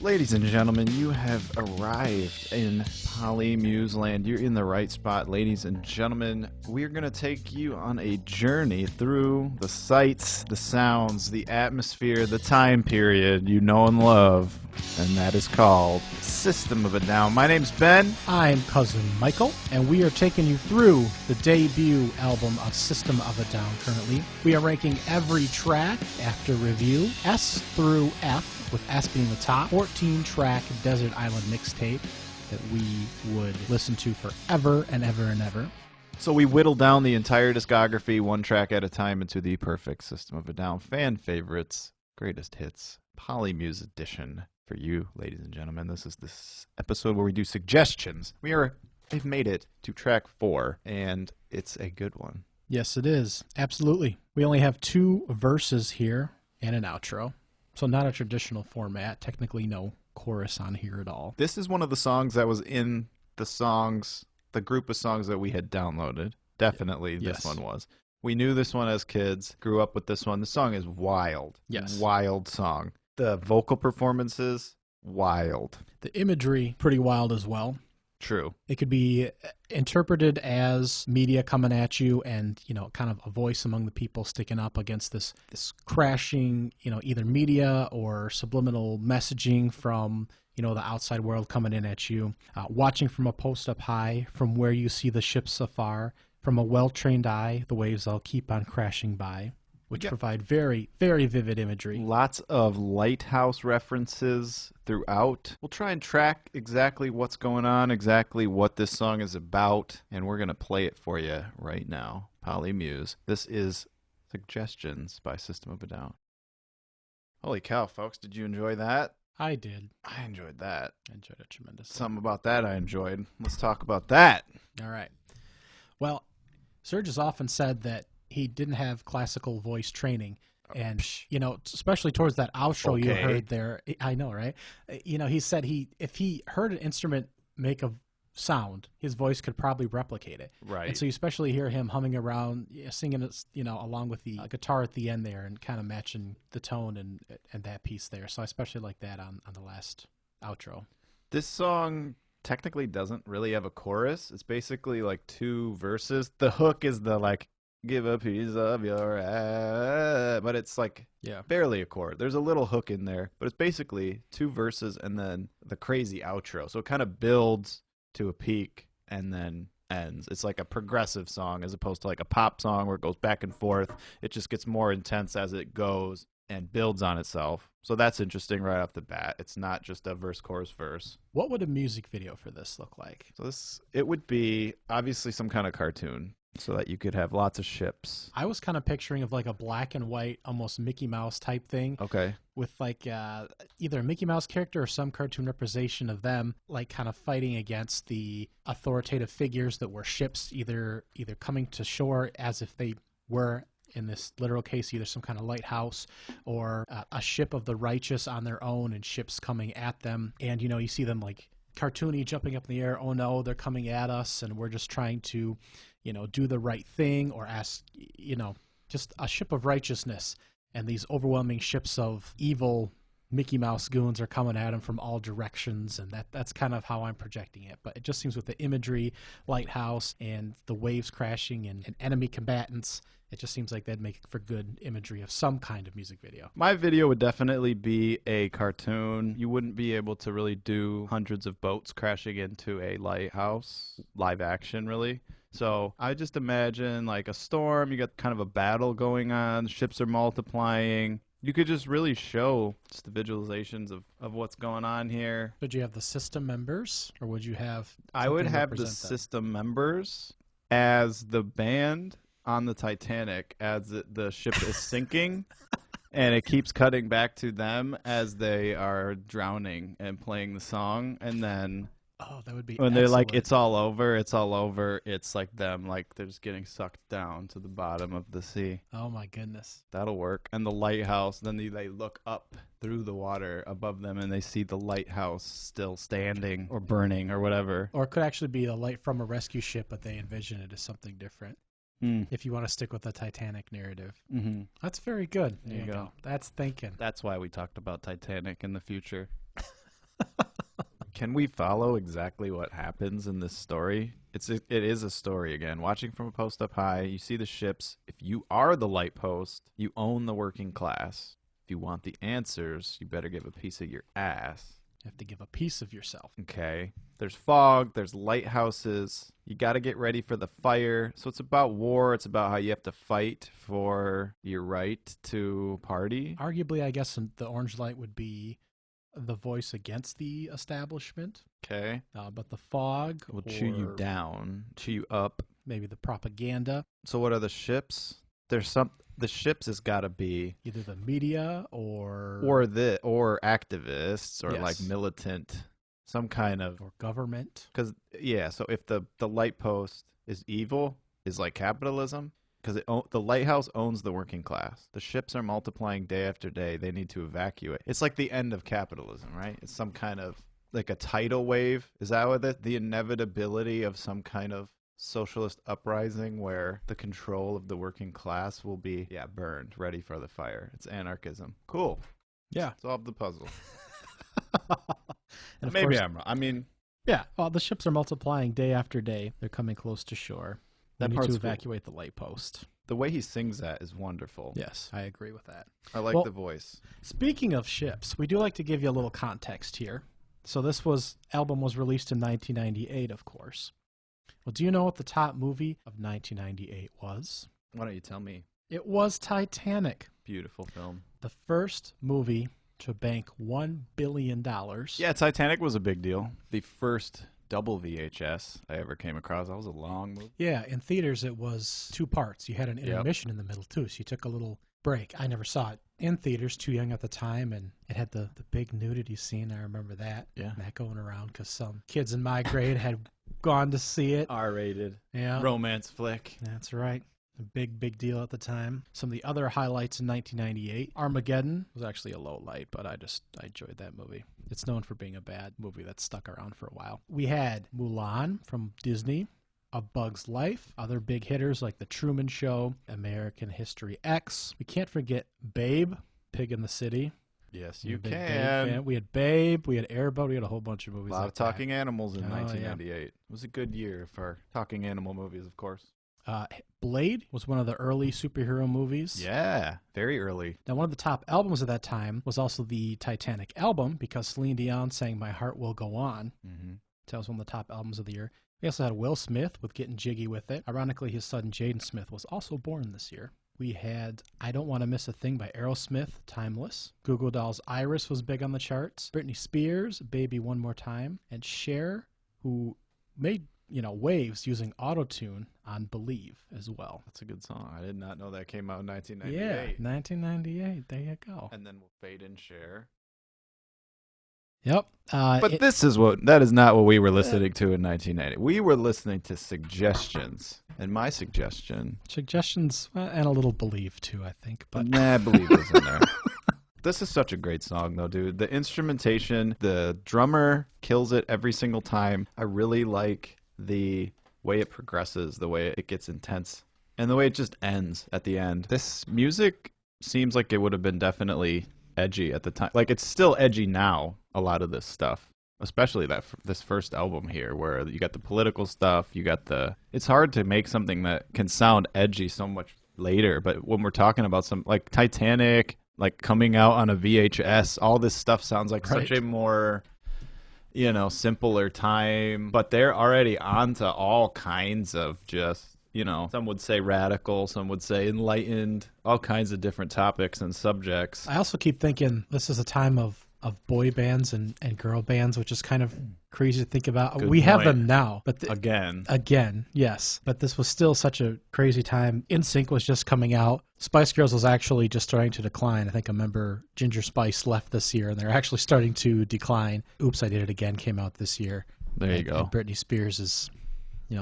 Ladies and gentlemen, you have arrived in Polymuse Land. You're in the right spot, ladies and gentlemen. We're going to take you on a journey through the sights, the sounds, the atmosphere, the time period you know and love, and that is called System of a Down. My name's Ben. I'm Cousin Michael, and we are taking you through the debut album of System of a Down currently. We are ranking every track after review, S through F, with S being the top, 14-track Desert Island mixtape that we would listen to forever and ever and ever. So we whittle down the entire discography one track at a time into the perfect System of a Down fan favorites, greatest hits, Polymuse edition for you, ladies and gentlemen. This is this episode where we do suggestions. We've made it to track 4, and it's a good one. Yes, it is. Absolutely. We only have 2 verses here and an outro. So not a traditional format, technically no chorus on here at all. This is one of the songs that was in the group of songs that we had downloaded. Definitely this one was. We knew this one as kids, grew up with this one. The song is wild. Yes. Wild song. The vocal performances, wild. The imagery, pretty wild as well. True. It could be interpreted as media coming at you and, kind of a voice among the people sticking up against this crashing, either media or subliminal messaging from, the outside world coming in at you. Watching from a post up high, from where you see the ships afar, from a well-trained eye, the waves all keep on crashing by, which provide very, very vivid imagery. Lots of lighthouse references throughout. We'll try and track exactly what's going on, exactly what this song is about, and we're going to play it for you right now. Polymuse. This is Suggestions by System of a Down. Holy cow, folks, did you enjoy that? I did. I enjoyed that. I enjoyed it tremendously. Something about that I enjoyed. Let's talk about that. All right. Well, Serge has often said that he didn't have classical voice training. And, especially towards that outro you heard there, I know, right? He said if he heard an instrument make a sound, his voice could probably replicate it. Right. And so you especially hear him humming around, singing it, along with the guitar at the end there and kind of matching the tone and that piece there. So I especially like that on the last outro. This song technically doesn't really have a chorus. It's basically like 2 verses. The hook is the give a piece of your ass, but it's barely a chord. There's a little hook in there, but it's basically 2 verses and then the crazy outro. So it kind of builds to a peak and then ends. It's like a progressive song as opposed to like a pop song where it goes back and forth. It just gets more intense as it goes and builds on itself. So that's interesting right off the bat. It's not just a verse, chorus, verse. What would a music video for this look like? So it would be obviously some kind of cartoon, so that you could have lots of ships. I was kind of picturing of like a black and white, almost Mickey Mouse type thing. Okay. With either a Mickey Mouse character or some cartoon representation of them, kind of fighting against the authoritative figures that were ships, either coming to shore as if they were, in this literal case, either some kind of lighthouse or a ship of the righteous on their own and ships coming at them. And, you see them cartoony jumping up in the air. Oh no, they're coming at us and we're just trying to do the right thing, or ask, just a ship of righteousness. And these overwhelming ships of evil Mickey Mouse goons are coming at him from all directions. And that's kind of how I'm projecting it. But it just seems with the imagery, lighthouse, and the waves crashing and enemy combatants, it just seems like that'd make for good imagery of some kind of music video. My video would definitely be a cartoon. You wouldn't be able to really do hundreds of boats crashing into a lighthouse, live action, really. So I just imagine a storm. You got kind of a battle going on. Ships are multiplying. You could just really show just the visualizations of what's going on here. Would you have the system members, or would you have... I would have the system members as the band on the Titanic as the ship is sinking. And it keeps cutting back to them as they are drowning and playing the song. And then... Oh, that would be when excellent. they're it's all over, it's all over. It's like them, they're just getting sucked down to the bottom of the sea. Oh, my goodness. That'll work. And the lighthouse, then they look up through the water above them and they see the lighthouse still standing or burning or whatever. Or it could actually be a light from a rescue ship, but they envision it as something different. If you want to stick with the Titanic narrative. Mm-hmm. That's very good. There you go. That's thinking. That's why we talked about Titanic in the future. Can we follow exactly what happens in this story? It is a story again. Watching from a post up high, you see the ships. If you are the light post, you own the working class. If you want the answers, you better give a piece of your ass. You have to give a piece of yourself. Okay. There's fog. There's lighthouses. You got to get ready for the fire. So it's about war. It's about how you have to fight for your right to party. Arguably, I guess the orange light would be the voice against the establishment. Okay. But the fog will chew you down, chew you up. Maybe the propaganda. So what are the ships? The ships has got to be either the media or activists or like militant, some kind of or government. Because so if the light post is evil, is like capitalism, because the lighthouse owns the working class. The ships are multiplying day after day. They need to evacuate. It's like the end of capitalism, right? It's some kind of like a tidal wave. Is that what the inevitability of some kind of socialist uprising where the control of the working class will be burned, ready for the fire? It's anarchism. Cool. Yeah. Solve the puzzle. And maybe I'm wrong. I mean, well, the ships are multiplying day after day. They're coming close to shore. They need to evacuate the light post. The way he sings that is wonderful. Yes, I agree with that. I like the voice. Speaking of ships, we do like to give you a little context here. So this album was released in 1998, of course. Well, do you know what the top movie of 1998 was? Why don't you tell me? It was Titanic. Beautiful film. The first movie to bank $1 billion. Yeah, Titanic was a big deal. The first double VHS I ever came across. That was a long movie. Yeah, in theaters it was 2 parts. You had an intermission in the middle too, so you took a little break. I never saw it in theaters, too young at the time, and it had the big nudity scene. I remember that. Yeah. That going around because some kids in my grade had gone to see it. R-rated. Yeah. Romance flick. That's right. A big deal at the time. Some of the other highlights in 1998. Armageddon was actually a low light, but I enjoyed that movie. It's known for being a bad movie that stuck around for a while. We had Mulan from Disney, A Bug's Life, other big hitters like The Truman Show, American History X. We can't forget Babe, Pig in the City. Yes, you can. We had Babe, we had Airboat, we had a whole bunch of movies. A lot of talking animals in 1998. Yeah. It was a good year for talking animal movies, of course. Blade was one of the early superhero movies. Yeah, very early. Now, one of the top albums of that time was also the Titanic album because Celine Dion sang My Heart Will Go On. Mm-hmm. That was one of the top albums of the year. We also had Will Smith with Getting Jiggy With It. Ironically, his son Jaden Smith was also born this year. We had I Don't Want to Miss a Thing by Aerosmith, Timeless. Goo Goo Dolls' Iris was big on the charts. Britney Spears, Baby One More Time. And Cher, who made waves using auto-tune on Believe as well. That's a good song. I did not know that came out in 1998. Yeah, 1998. There you go. And then we'll fade and Cher. Yep. But that is not what we were listening to in 1980. We were listening to Suggestions. And my Suggestions, and a little Believe too, I think. But Believe was in there. This is such a great song, though, dude. The instrumentation, the drummer kills it every single time. I really like the way it progresses, the way it gets intense, and the way it just ends at the end. This music seems like it would have been definitely edgy at the time. Like, it's still edgy now, a lot of this stuff, especially this first album here, where you got the political stuff, it's hard to make something that can sound edgy so much later, but when we're talking about some, like Titanic, like coming out on a VHS, all this stuff sounds like such a more simpler time, but they're already onto all kinds of just, some would say radical, some would say enlightened, all kinds of different topics and subjects. I also keep thinking this is a time of boy bands and girl bands, which is kind of crazy to think about. We have them now, but again, yes. But this was still such a crazy time. NSYNC was just coming out. Spice Girls was actually just starting to decline. I think a member, Ginger Spice, left this year, and they're actually starting to decline. Oops, I Did It Again came out this year. There you go. And Britney Spears is,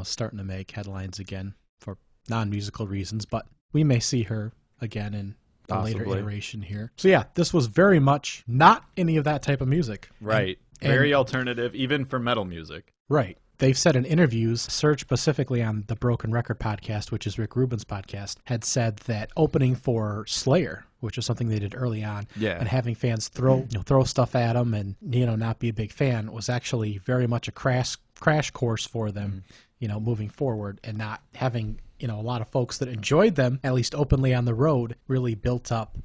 starting to make headlines again for non-musical reasons, but we may see her again in the later iteration here. So yeah, this was very much not any of that type of music. Right. Very alternative, even for metal music. Right. they've said in interviews, Serge specifically on the Broken Record podcast, which is Rick Rubin's podcast, had said that opening for Slayer, which is something they did early on, and having fans throw stuff at them and not be a big fan was actually very much a crash course for them, moving forward, and not having a lot of folks that enjoyed them, at least openly on the road, really built up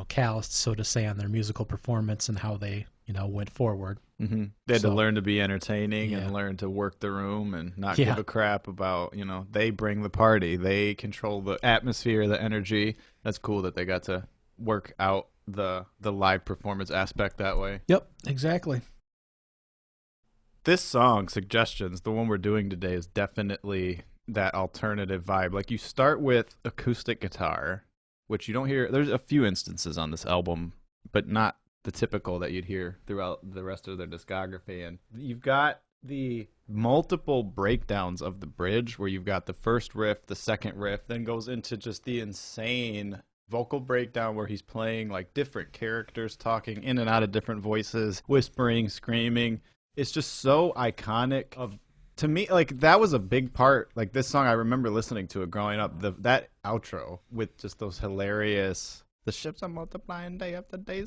callous, so to say, on their musical performance and how they went forward. Mm-hmm. They had to learn to be entertaining and learn to work the room and not give a crap about, they bring the party. They control the atmosphere, the energy. That's cool that they got to work out the live performance aspect that way. Yep, exactly. This song, Suggestions, the one we're doing today, is definitely that alternative vibe. Like, you start with acoustic guitar, which you don't hear. There's a few instances on this album, but not the typical that you'd hear throughout the rest of their discography. And you've got the multiple breakdowns of the bridge, where you've got the first riff, the second riff, then goes into just the insane vocal breakdown where he's playing like different characters, talking in and out of different voices, whispering, screaming. It's just so iconic. To me, like, that was a big part. Like, this song, I remember listening to it growing up. That outro with just those hilarious, the ships are multiplying day after day,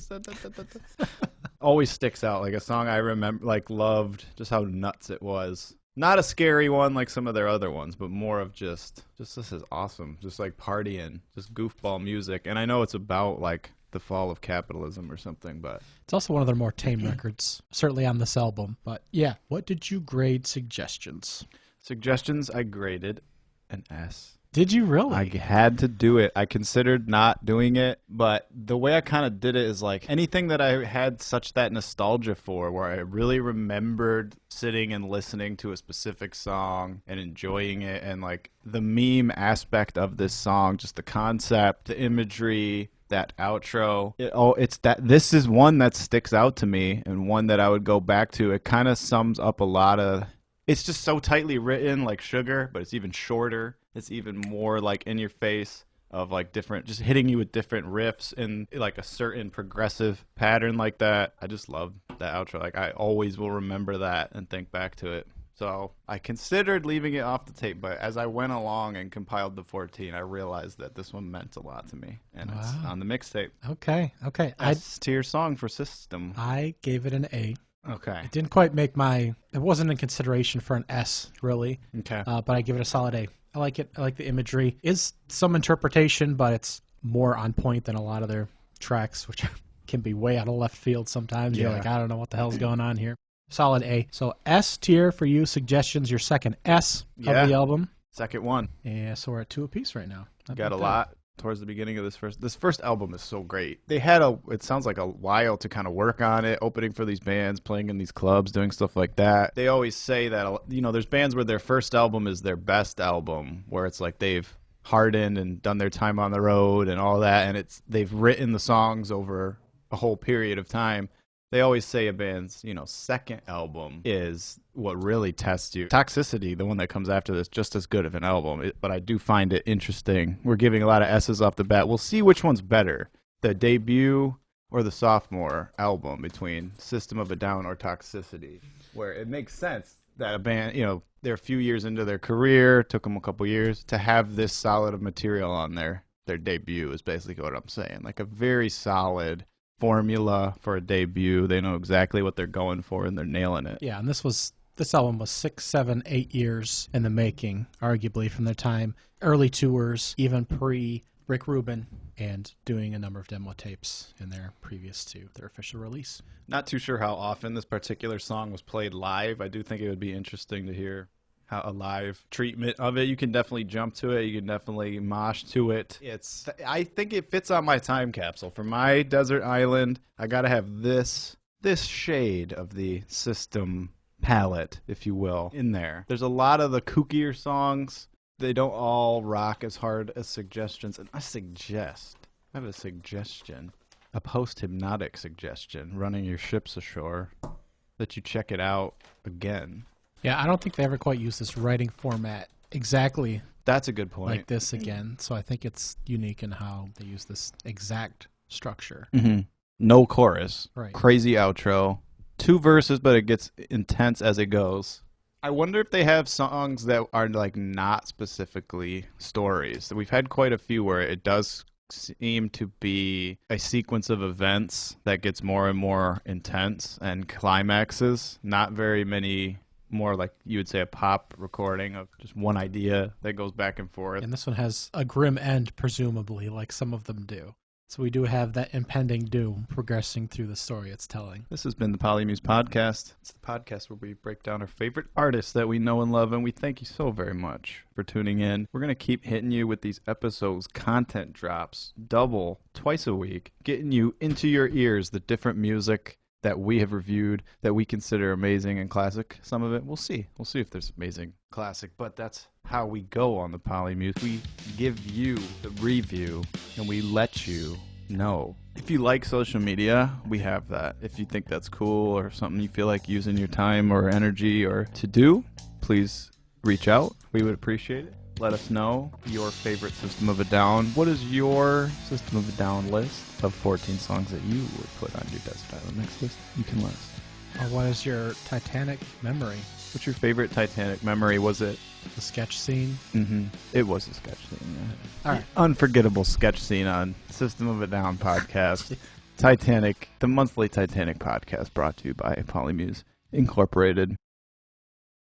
always sticks out. Like a song I remember, like, loved just how nuts it was. Not a scary one like some of their other ones, but more of just this is awesome. Just like partying, just goofball music. And I know it's about like the fall of capitalism or something, but it's also one of their more tame records, certainly on this album. But yeah, what did you grade Suggestions? Suggestions, I graded an S. Did you really? I had to do it. I considered not doing it, but the way I kind of did it is like anything that I had such that nostalgia for, where I really remembered sitting and listening to a specific song and enjoying it, and like the meme aspect of this song, just the concept, the imagery, that outro. This is one that sticks out to me and one that I would go back to. It kind of sums up a lot of, it's just so tightly written, like Sugar, but it's even shorter. It's even more like in your face of like different, just hitting you with different riffs in like a certain progressive pattern like that. I just love that outro. Like, I always will remember that and think back to it. So I considered leaving it off the tape, but as I went along and compiled the 14, I realized that this one meant a lot to me, and it's on the mixtape. Okay. S-tier song for System. I gave it an A. Okay. It didn't quite make it wasn't in consideration for an S, really. Okay. But I give it a solid A. I like it. I like the imagery. Is some interpretation, but it's more on point than a lot of their tracks, which can be way out of left field sometimes. Yeah. You're like, I don't know what the hell's going on here. Solid A. So S tier for you. Suggestions, your second S of the album. Second one. Yeah, so we're at 2 apiece right now. Got a lot towards the beginning of this first album is so great. They had it sounds like a while to kind of work on it, opening for these bands, playing in these clubs, doing stuff like that. They always say that, there's bands where their first album is their best album, where it's like they've hardened and done their time on the road and all that, and they've written the songs over a whole period of time. They always say a band's, second album is what really tests you. Toxicity, the one that comes after this, just as good of an album, but I do find it interesting. We're giving a lot of S's off the bat. We'll see which one's better, the debut or the sophomore album between System of a Down or Toxicity, where it makes sense that a band, they're a few years into their career, took them a couple years, to have this solid of material on their debut is basically what I'm saying. Like a very solid formula for a debut. They know exactly what they're going for, and they're nailing it. Yeah, and this album was 6, 7, 8 years in the making, arguably, from their time. Early tours, even pre-Rick Rubin, and doing a number of demo tapes in there previous to their official release. Not too sure how often this particular song was played live. I do think it would be interesting to hear how a live treatment of it. You can definitely jump to it. You can definitely mosh to it. I think it fits on my time capsule. For my desert island, I got to have this shade of the System palette, if you will, in there. There's a lot of the kookier songs. They don't all rock as hard as Suggestions. And I have a suggestion, a post-hypnotic suggestion, running your ships ashore, that you check it out again. Yeah, I don't think they ever quite use this writing format exactly. That's a good point. Like this again. So I think it's unique in how they use this exact structure. Mm-hmm. No chorus. Right. Crazy outro. 2 verses, but it gets intense as it goes. I wonder if they have songs that are like not specifically stories. We've had quite a few where it does seem to be a sequence of events that gets more and more intense and climaxes. Not very many more like you would say a pop recording of just one idea that goes back and forth. And this one has a grim end, presumably, like some of them do. So we do have that impending doom progressing through the story it's telling. This has been the Polymuse Podcast. It's the podcast where we break down our favorite artists that we know and love, and we thank you so very much for tuning in. We're going to keep hitting you with these episodes, content drops, twice a week, getting you into your ears the different music that we have reviewed that we consider amazing and classic. Some of it, we'll see. We'll see if there's amazing classic, but that's how we go on the Polymuse. We give you the review and we let you know. If you like social media, we have that. If you think that's cool or something you feel like using your time or energy or to do, please reach out. We would appreciate it. Let us know your favorite System of a Down. What is your System of a Down list of 14 songs that you would put on your Desert Island Mix list? You can let us. Or what is your Titanic memory? What's your favorite Titanic memory? Was it the sketch scene? Mm-hmm. It was a sketch scene, yeah. All right. Unforgettable sketch scene on System of a Down podcast. Titanic, the monthly Titanic podcast brought to you by Polymuse Incorporated.